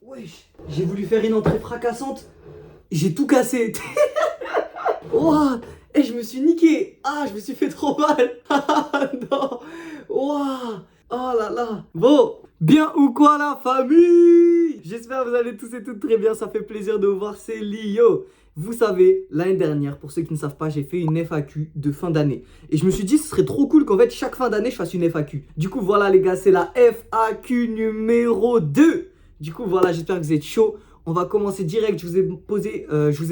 Wesh, j'ai voulu faire une entrée fracassante. J'ai tout cassé. Ouah, et je me suis niqué. Ah, je me suis fait trop mal. Ah non. Ouah. Oh là là. Bon, bien ou quoi la famille? J'espère que vous allez tous et toutes très bien. Ça fait plaisir de vous voir, c'est Lio. Vous savez, l'année dernière, pour ceux qui ne savent pas, j'ai fait une FAQ de fin d'année. Et je me suis dit, ce serait trop cool qu'en fait, chaque fin d'année, je fasse une FAQ. Du coup, voilà les gars, c'est la FAQ numéro 2. Du coup, voilà, j'espère que vous êtes chaud. On va commencer direct. Je vous ai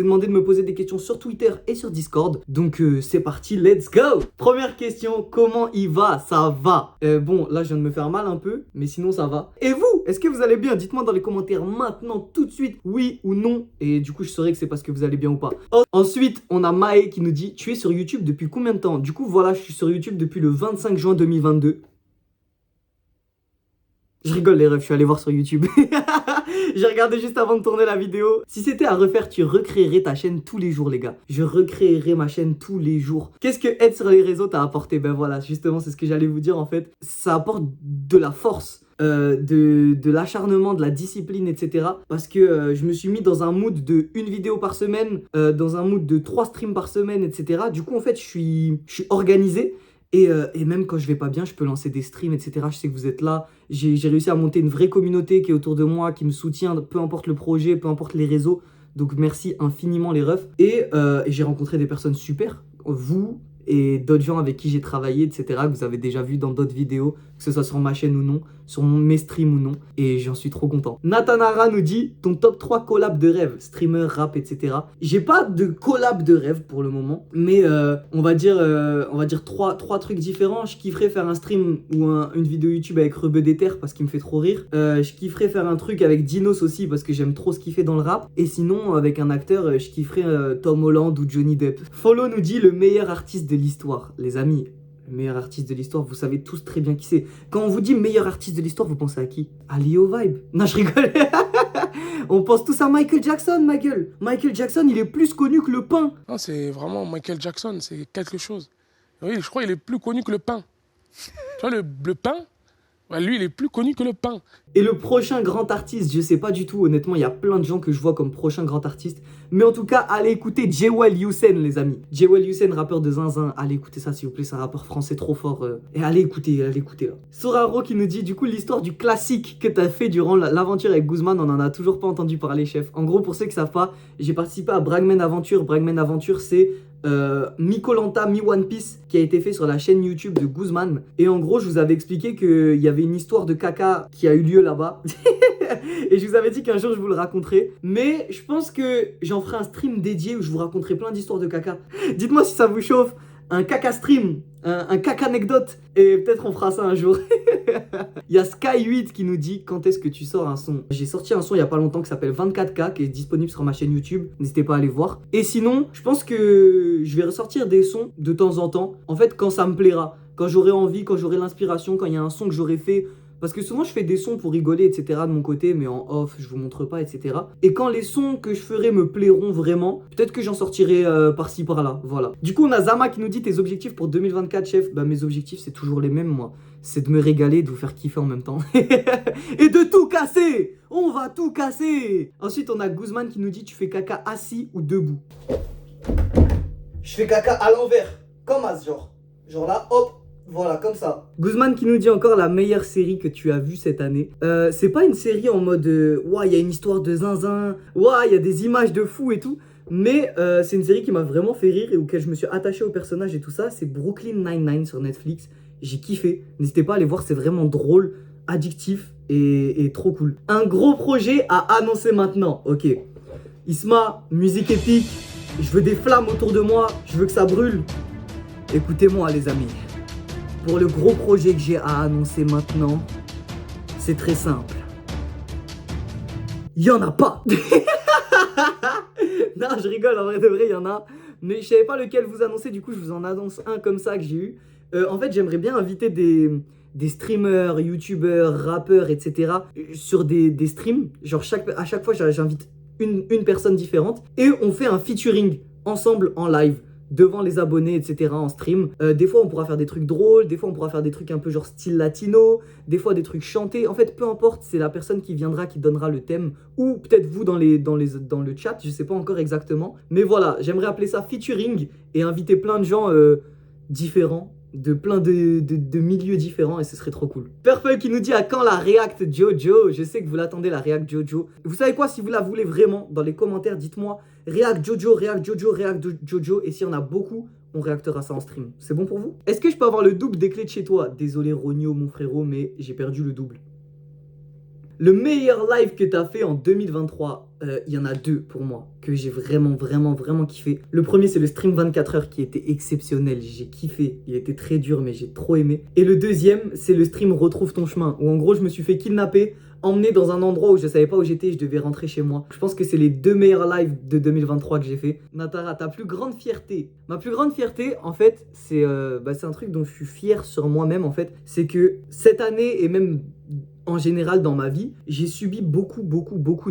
demandé de me poser des questions sur Twitter et sur Discord. Donc, c'est parti, let's go. Première question, comment il va? Ça va. Bon, là, je viens de me faire mal un peu, mais sinon, ça va. Et vous, est-ce que vous allez bien? Dites-moi dans les commentaires maintenant, tout de suite, oui ou non. Et du coup, je saurai que c'est parce que vous allez bien ou pas. Ensuite, on a Maë qui nous dit, tu es sur YouTube depuis combien de temps? Du coup, voilà, je suis sur YouTube depuis le 25 juin 2022. Je rigole les refs, je suis allé voir sur YouTube. J'ai regardé juste avant de tourner la vidéo. Si c'était à refaire, tu recréerais ta chaîne tous les jours, les gars. Je recréerais ma chaîne tous les jours. Qu'est-ce que être sur les réseaux t'a apporté? Ben voilà, justement, c'est ce que j'allais vous dire en fait. Ça apporte de la force. De l'acharnement, de la discipline, etc. Parce que je me suis mis dans un mood de une vidéo par semaine, dans un mood de 3 streams par semaine, etc. Du coup, en fait, je suis organisé. Et même quand je vais pas bien, je peux lancer des streams, etc. Je sais que vous êtes là. J'ai réussi à monter une vraie communauté qui est autour de moi, qui me soutient, peu importe le projet, peu importe les réseaux. Donc merci infiniment les refs. Et j'ai rencontré des personnes super. Vous et d'autres gens avec qui j'ai travaillé, etc. Que vous avez déjà vu dans d'autres vidéos, que ce soit sur ma chaîne ou non, sur mes streams ou non. Et j'en suis trop content. Nathanara nous dit ton top 3 collab de rêve, streamer, rap, etc. J'ai pas de collab de rêve pour le moment, mais on va dire trois trucs différents. Je kifferais faire un stream ou une vidéo YouTube avec Rebeu des Terres parce qu'il me fait trop rire. Je kifferais faire un truc avec Dinos aussi parce que j'aime trop ce qu'il fait dans le rap. Et sinon, avec un acteur, je kifferais Tom Holland ou Johnny Depp. Follow nous dit le meilleur artiste de l'histoire. Les amis, le meilleur artiste de l'histoire, vous savez tous très bien qui c'est. Quand on vous dit meilleur artiste de l'histoire, vous pensez à qui? À Leo Vibe. Non, je rigole. On pense tous à Michael Jackson, ma gueule. Michael Jackson, il est plus connu que le pain. Non, c'est vraiment Michael Jackson, c'est quelque chose. Oui, je crois qu'il est plus connu que le pain. Tu vois, le pain, ouais, lui, il est plus connu que le pain. Et le prochain grand artiste, je sais pas du tout, honnêtement, il y a plein de gens que je vois comme prochain grand artiste. Mais en tout cas, allez écouter Jewel Youssen, les amis. Jewel Youssen, rappeur de Zinzin. Allez écouter ça, s'il vous plaît, c'est un rappeur français trop fort. Et allez écouter là. Soraro qui nous dit, du coup, l'histoire du classique que t'as fait durant l'aventure avec Guzman, on en a toujours pas entendu parler, chef. En gros, pour ceux qui savent pas, j'ai participé à Bragman Aventure. Bragman Aventure, c'est Mi-Koh-Lanta, Mi-One Piece qui a été fait sur la chaîne YouTube de Guzman. Et en gros, je vous avais expliqué qu'il y avait une histoire de caca qui a eu lieu là-bas. Et je vous avais dit qu'un jour je vous le raconterai. Mais je pense que j'en ferai un stream dédié où je vous raconterai plein d'histoires de caca. Dites-moi si ça vous chauffe. Un caca stream, un caca anecdote. Et peut-être on fera ça un jour. Il y a Sky8 qui nous dit quand est-ce que tu sors un son. J'ai sorti un son il y a pas longtemps qui s'appelle 24K qui est disponible sur ma chaîne YouTube. N'hésitez pas à aller voir. Et sinon, je pense que je vais ressortir des sons de temps en temps. En fait, quand ça me plaira. Quand j'aurai envie, quand j'aurai l'inspiration, quand il y a un son que j'aurai fait. Parce que souvent je fais des sons pour rigoler, etc. de mon côté, mais en off, je vous montre pas, etc. Et quand les sons que je ferai me plairont vraiment, peut-être que j'en sortirai par-ci, par-là, voilà. Du coup, on a Zama qui nous dit tes objectifs pour 2024, chef. Bah, mes objectifs, c'est toujours les mêmes, moi. C'est de me régaler, de vous faire kiffer en même temps. Et de tout casser. On va tout casser. Ensuite, on a Guzman qui nous dit tu fais caca assis ou debout. Je fais caca à l'envers, comme as, genre. Genre là, hop. Voilà, comme ça. Guzman qui nous dit encore la meilleure série que tu as vue cette année. C'est pas une série en mode ouah, il y a une histoire de zinzin, ouah, il y a des images de fou et tout. Mais c'est une série qui m'a vraiment fait rire et auquel je me suis attaché au personnage et tout ça. C'est Brooklyn Nine-Nine sur Netflix. J'ai kiffé. N'hésitez pas à aller voir, c'est vraiment drôle, addictif et trop cool. Un gros projet à annoncer maintenant. Ok. Isma, musique épique. Je veux des flammes autour de moi. Je veux que ça brûle. Écoutez-moi, les amis. Pour le gros projet que j'ai à annoncer maintenant, c'est très simple. Il y en a pas. Non, je rigole, en vrai de vrai, il y en a. Mais je savais pas lequel vous annoncer, du coup, je vous en annonce un comme ça que j'ai eu. En fait, j'aimerais bien inviter des streamers, youtubeurs, rappeurs, etc. sur des streams. Genre, à chaque fois, j'invite une personne différente. Et on fait un featuring ensemble en live. devant les abonnés, etc. en stream. Des fois, on pourra faire des trucs drôles, des fois, on pourra faire des trucs un peu genre style latino, des fois, des trucs chantés. En fait, peu importe, c'est la personne qui viendra qui donnera le thème, ou peut-être vous dans le chat, je sais pas encore exactement. Mais voilà, j'aimerais appeler ça featuring et inviter plein de gens différents, de plein de milieux différents, et ce serait trop cool. Purple qui nous dit à quand la React Jojo. Je sais que vous l'attendez, la React Jojo. Vous savez quoi, si vous la voulez vraiment, dans les commentaires, dites-moi React Jojo, React Jojo, React Jojo, et s'il y en a beaucoup, on réactera ça en stream. C'est bon pour vous? Est-ce que je peux avoir le double des clés de chez toi? Désolé Ronio mon frérot, mais j'ai perdu le double. Le meilleur live que t'as fait en 2023, il y en a deux pour moi, que j'ai vraiment kiffé. Le premier, c'est le stream 24 heures qui était exceptionnel, j'ai kiffé. Il était très dur, mais j'ai trop aimé. Et le deuxième, c'est le stream Retrouve ton chemin, où en gros, je me suis fait kidnapper, emmener dans un endroit où je savais pas où j'étais et je devais rentrer chez moi. Je pense que c'est les deux meilleurs lives de 2023 que j'ai fait. Natara, ta plus grande fierté? Ma plus grande fierté, en fait, c'est un truc dont je suis fier sur moi-même, en fait. C'est que cette année, et même en général dans ma vie, j'ai subi beaucoup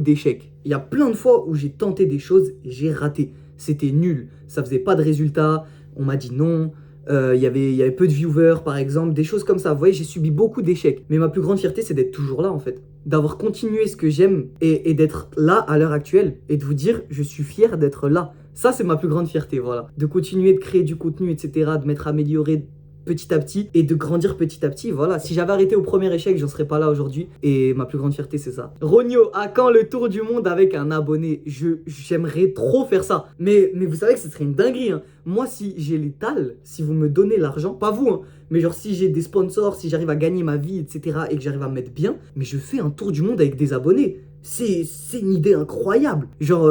d'échecs. Il y a plein de fois où j'ai tenté des choses et j'ai raté. C'était nul, ça faisait pas de résultats, on m'a dit non, il y avait peu de viewers par exemple, des choses comme ça. Vous voyez, j'ai subi beaucoup d'échecs. Mais ma plus grande fierté, c'est d'être toujours là en fait. D'avoir continué ce que j'aime et d'être là à l'heure actuelle. Et de vous dire, je suis fier d'être là. Ça, c'est ma plus grande fierté, voilà. De continuer de créer du contenu, etc., de m'être amélioré petit à petit et de grandir petit à petit. Voilà, si j'avais arrêté au premier échec, j'en serais pas là aujourd'hui. Et ma plus grande fierté, c'est ça. Ronio, à quand le tour du monde avec un abonné? J'aimerais trop faire ça. Mais vous savez que ce serait une dinguerie, hein. Moi, si j'ai les tales, si vous me donnez l'argent, pas vous, hein, mais genre si j'ai des sponsors, si j'arrive à gagner ma vie, etc., et que j'arrive à me mettre bien, mais je fais un tour du monde avec des abonnés. C'est une idée incroyable. Genre,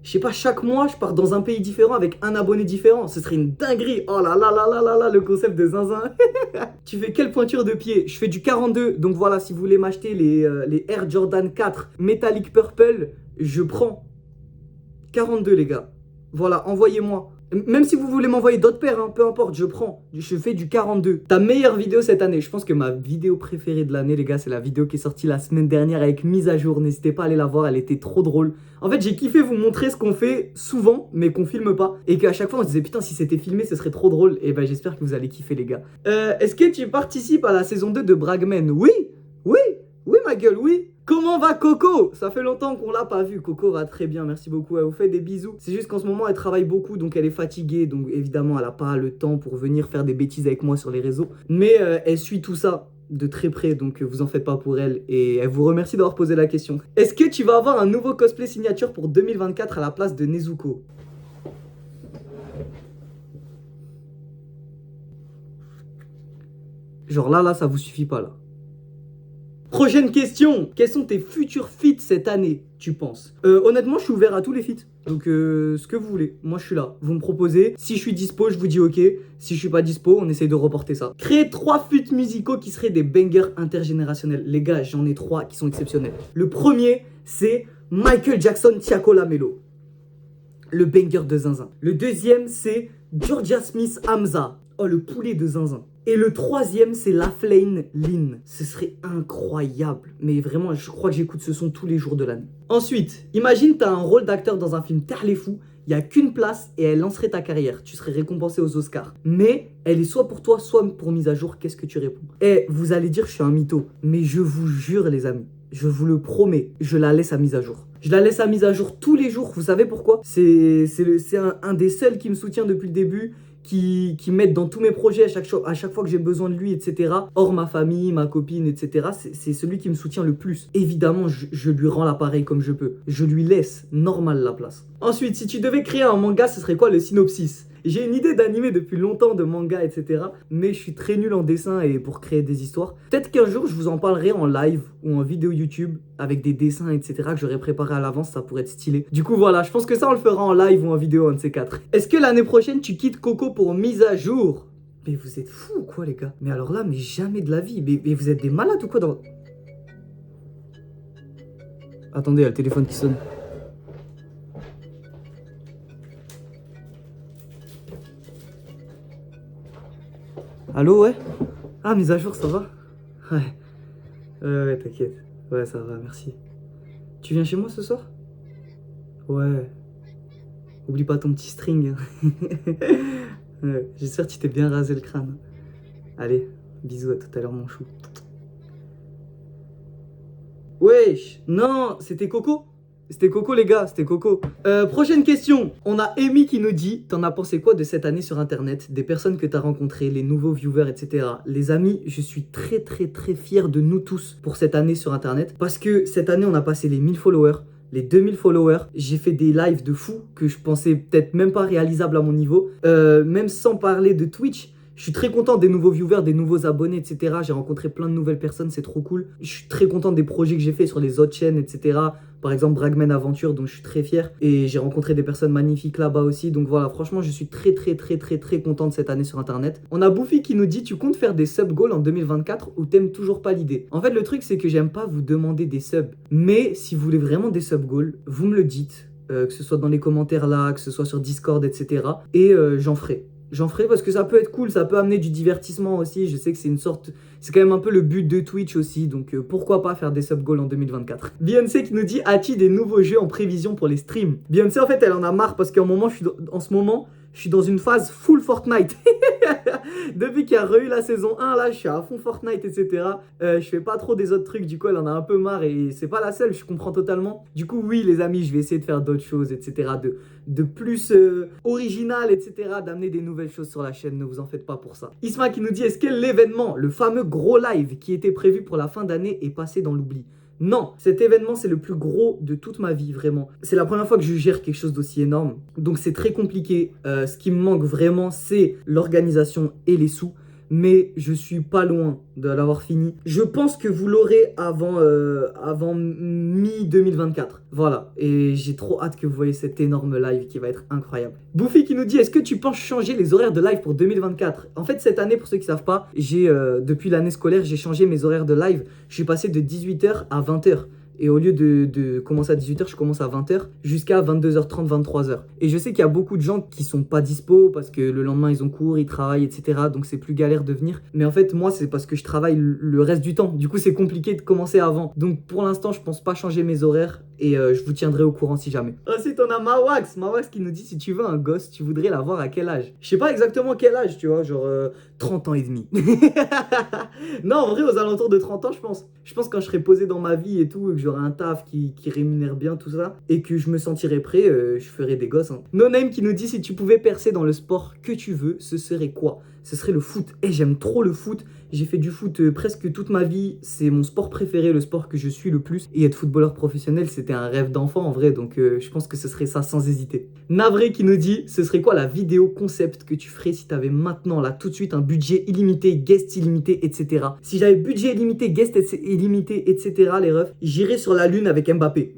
je sais pas, chaque mois, je pars dans un pays différent avec un abonné différent. Ce serait une dinguerie. Oh là là là là là là, le concept de zinzin. Tu fais quelle pointure de pied? Je fais du 42. Donc voilà, si vous voulez m'acheter les Air Jordan 4 Metallic Purple, je prends 42 les gars. Voilà, envoyez-moi. Même si vous voulez m'envoyer d'autres paires, hein, peu importe, je prends. Je fais du 42. Ta meilleure vidéo cette année? Je pense que ma vidéo préférée de l'année, les gars, c'est la vidéo qui est sortie la semaine dernière avec mise à jour. N'hésitez pas à aller la voir, elle était trop drôle. En fait, j'ai kiffé vous montrer ce qu'on fait souvent, mais qu'on filme pas. Et qu'à chaque fois, on se disait, putain, si c'était filmé, ce serait trop drôle. Et ben, j'espère que vous allez kiffer, les gars. Est-ce que tu participes à la saison 2 de Bragman? Oui, oui, oui, ma gueule, oui. Comment va Coco? Ça fait longtemps qu'on l'a pas vu. Coco va très bien, merci beaucoup. Elle vous fait des bisous. C'est juste qu'en ce moment, elle travaille beaucoup, donc elle est fatiguée. Donc évidemment, elle n'a pas le temps pour venir faire des bêtises avec moi sur les réseaux. Mais elle suit tout ça de très près, donc vous en faites pas pour elle. Et elle vous remercie d'avoir posé la question. Est-ce que tu vas avoir un nouveau cosplay signature pour 2024 à la place de Nezuko? Genre là, ça vous suffit pas là. Prochaine question. Quels sont tes futurs feats cette année, tu penses? Honnêtement, je suis ouvert à tous les feats. Donc, ce que vous voulez. Moi, je suis là. Vous me proposez. Si je suis dispo, je vous dis ok. Si je suis pas dispo, on essaye de reporter ça. Créer 3 feats musicaux qui seraient des bangers intergénérationnels. Les gars, j'en ai 3 qui sont exceptionnels. Le premier, c'est Michael Jackson, Tiako Lamelo. Le banger de Zinzin. Le deuxième, c'est Georgia Smith, Hamza. Oh, le poulet de Zinzin. Et le troisième, c'est Laflane Lynn. Ce serait incroyable. Mais vraiment, je crois que j'écoute ce son tous les jours de l'année. Ensuite, imagine, t'as un rôle d'acteur dans un film Terre les fous. Il n'y a qu'une place et elle lancerait ta carrière. Tu serais récompensé aux Oscars. Mais elle est soit pour toi, soit pour mise à jour. Qu'est-ce que tu réponds? Et vous allez dire, je suis un mytho. Mais je vous jure, les amis, je vous le promets, je la laisse à mise à jour. Je la laisse à mise à jour tous les jours. Vous savez pourquoi? C'est un des seuls qui me soutient depuis le début. Qui m'aide dans tous mes projets à chaque fois que j'ai besoin de lui, etc. Hors ma famille, ma copine, etc. C'est celui qui me soutient le plus. Évidemment, je lui rends l'appareil comme je peux. Je lui laisse normal la place. Ensuite, si tu devais créer un manga, ce serait quoi le synopsis? J'ai une idée d'animé depuis longtemps, de manga, etc. Mais je suis très nul en dessin et pour créer des histoires. Peut-être qu'un jour, je vous en parlerai en live ou en vidéo YouTube avec des dessins, etc. que j'aurais préparé à l'avance, ça pourrait être stylé. Du coup, voilà, je pense que ça, on le fera en live ou en vidéo, un de ces 4. Est-ce que l'année prochaine, tu quittes Coco pour mise à jour? Mais vous êtes fous ou quoi, les gars? Mais alors là, mais jamais de la vie. Mais vous êtes des malades ou quoi dans... Attendez, il y a le téléphone qui sonne. Allô, ouais? Ah, mise à jour, ça va? Ouais. Ouais, t'inquiète. Ouais, ça va, merci. Tu viens chez moi ce soir? Ouais. Oublie pas ton petit string. J'espère que tu t'es bien rasé le crâne. Allez, bisous, à tout à l'heure mon chou. Wesh, non, c'était Coco. C'était Coco les gars, c'était Coco. Prochaine question. On a Amy qui nous dit, t'en as pensé quoi de cette année sur internet, des personnes que t'as rencontrées, les nouveaux viewers, etc. Les amis, je suis très fier de nous tous pour cette année sur internet. Parce que cette année, on a passé les 1000 followers, les 2000 followers. J'ai fait des lives de fou que je pensais peut-être même pas réalisables à mon niveau. Même sans parler de Twitch. Je suis très content des nouveaux viewers, des nouveaux abonnés, etc. J'ai rencontré plein de nouvelles personnes, c'est trop cool. Je suis très content des projets que j'ai fait sur les autres chaînes, etc. Par exemple, Bragman Aventure, dont je suis très fier. Et j'ai rencontré des personnes magnifiques là-bas aussi. Donc voilà, franchement, je suis très content de cette année sur Internet. On a Bouffi qui nous dit, tu comptes faire des sub goals en 2024 ou t'aimes toujours pas l'idée? En fait, le truc, c'est que j'aime pas vous demander des subs. Mais si vous voulez vraiment des sub goals, vous me le dites. Que ce soit dans les commentaires là, que ce soit sur Discord, etc. Et j'en ferai. J'en ferai parce que ça peut être cool, ça peut amener du divertissement aussi. Je sais que c'est une sorte... C'est quand même un peu le but de Twitch aussi. Donc pourquoi pas faire des sub goals en 2024. Beyoncé qui nous dit, as-tu des nouveaux jeux en prévision pour les streams? Beyoncé en fait elle en a marre parce qu'en ce moment je suis dans une phase full Fortnite. Depuis qu'il y a eu la saison 1, là, je suis à fond Fortnite, etc. Je fais pas trop des autres trucs, du coup, elle en a un peu marre et c'est pas la seule, je comprends totalement. Du coup, oui, les amis, je vais essayer de faire d'autres choses, etc. De plus original, etc. D'amener des nouvelles choses sur la chaîne, ne vous en faites pas pour ça. Isma qui nous dit, est-ce que l'événement, le fameux gros live qui était prévu pour la fin d'année est passé dans l'oubli? Non, cet événement, c'est le plus gros de toute ma vie, vraiment. C'est la première fois que je gère quelque chose d'aussi énorme. Donc, c'est très compliqué. Ce qui me manque vraiment, c'est l'organisation et les sous. Mais je suis pas loin de l'avoir fini. Je pense que vous l'aurez avant mi-2024. Voilà. Et j'ai trop hâte que vous voyez cet énorme live qui va être incroyable. Bouffi qui nous dit, est-ce que tu penses changer les horaires de live pour 2024? En fait, cette année, pour ceux qui savent pas, depuis l'année scolaire, j'ai changé mes horaires de live. Je suis passé de 18h à 20h. Et au lieu de commencer à 18h, je commence à 20h jusqu'à 22h30, 23h. Et je sais qu'il y a beaucoup de gens qui sont pas dispo parce que le lendemain, ils ont cours, ils travaillent, etc. Donc, c'est plus galère de venir. Mais en fait, moi, c'est parce que je travaille le reste du temps. Du coup, c'est compliqué de commencer avant. Donc, pour l'instant, je pense pas changer mes horaires. Et je vous tiendrai au courant si jamais. Ensuite, on a Mawax. Mawax qui nous dit, si tu veux un gosse, tu voudrais l'avoir à quel âge? Je sais pas exactement quel âge, tu vois. Genre 30 ans et demi. Non, en vrai, aux alentours de 30 ans, je pense. Je pense quand je serai posé dans ma vie et tout, et que j'aurai un taf qui rémunère bien tout ça, et que je me sentirai prêt, je ferai des gosses. Hein. No Name qui nous dit, si tu pouvais percer dans le sport que tu veux, ce serait quoi? Ce serait le foot. Et j'aime trop le foot. J'ai fait du foot presque toute ma vie. C'est mon sport préféré, le sport que je suis le plus. Et être footballeur professionnel, c'était un rêve d'enfant en vrai. Donc je pense que ce serait ça sans hésiter. Navré qui nous dit, ce serait quoi la vidéo concept que tu ferais si tu avais maintenant, là, tout de suite, un budget illimité, guest illimité, etc. Si j'avais budget illimité, guest illimité, etc., les refs, j'irais sur la lune avec Mbappé.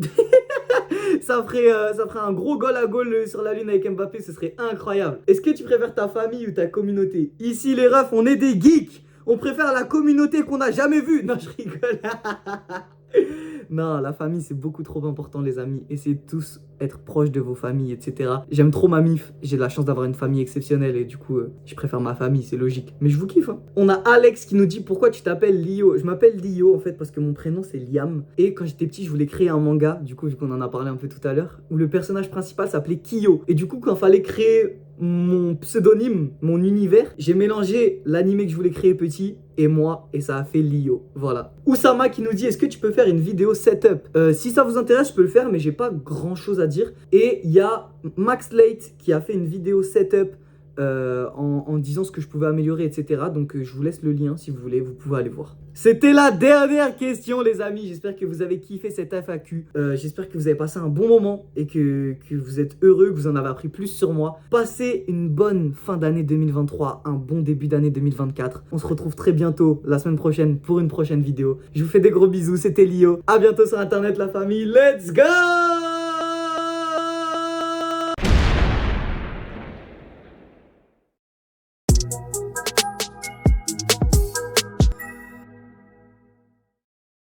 Ça ferait un gros goal à goal sur la lune avec Mbappé, ce serait incroyable. Est-ce que tu préfères ta famille ou ta communauté? Ici les refs, on est des geeks. On préfère la communauté qu'on n'a jamais vue. Non, je rigole. Non, la famille, c'est beaucoup trop important, les amis. Essayez de tous être proches de vos familles, etc. J'aime trop ma mif. J'ai la chance d'avoir une famille exceptionnelle et du coup, je préfère ma famille, c'est logique. Mais je vous kiffe, hein. On a Alex qui nous dit, pourquoi tu t'appelles Lio? Je m'appelle Lio, en fait, parce que mon prénom, c'est Liam. Et quand j'étais petit, je voulais créer un manga, du coup, vu qu'on en a parlé un peu tout à l'heure, où le personnage principal s'appelait Kiyo. Et du coup, quand il fallait créer mon pseudonyme, mon univers, j'ai mélangé l'animé que je voulais créer petit et moi, et ça a fait Lio. Voilà. Oussama qui nous dit, est-ce que tu peux faire une vidéo setup? Si ça vous intéresse, je peux le faire, mais j'ai pas grand chose à dire. Et il y a Max Late qui a fait une vidéo setup en disant ce que je pouvais améliorer, etc. Donc je vous laisse le lien si vous voulez, vous pouvez aller voir. C'était la dernière question, les amis. J'espère que vous avez kiffé cette FAQ. J'espère que vous avez passé un bon moment et que vous êtes heureux, que vous en avez appris plus sur moi. Passez une bonne fin d'année 2023, un bon début d'année 2024. On se retrouve très bientôt, la semaine prochaine, pour une prochaine vidéo. Je vous fais des gros bisous, c'était Lio. À bientôt sur Internet, la famille. Let's go!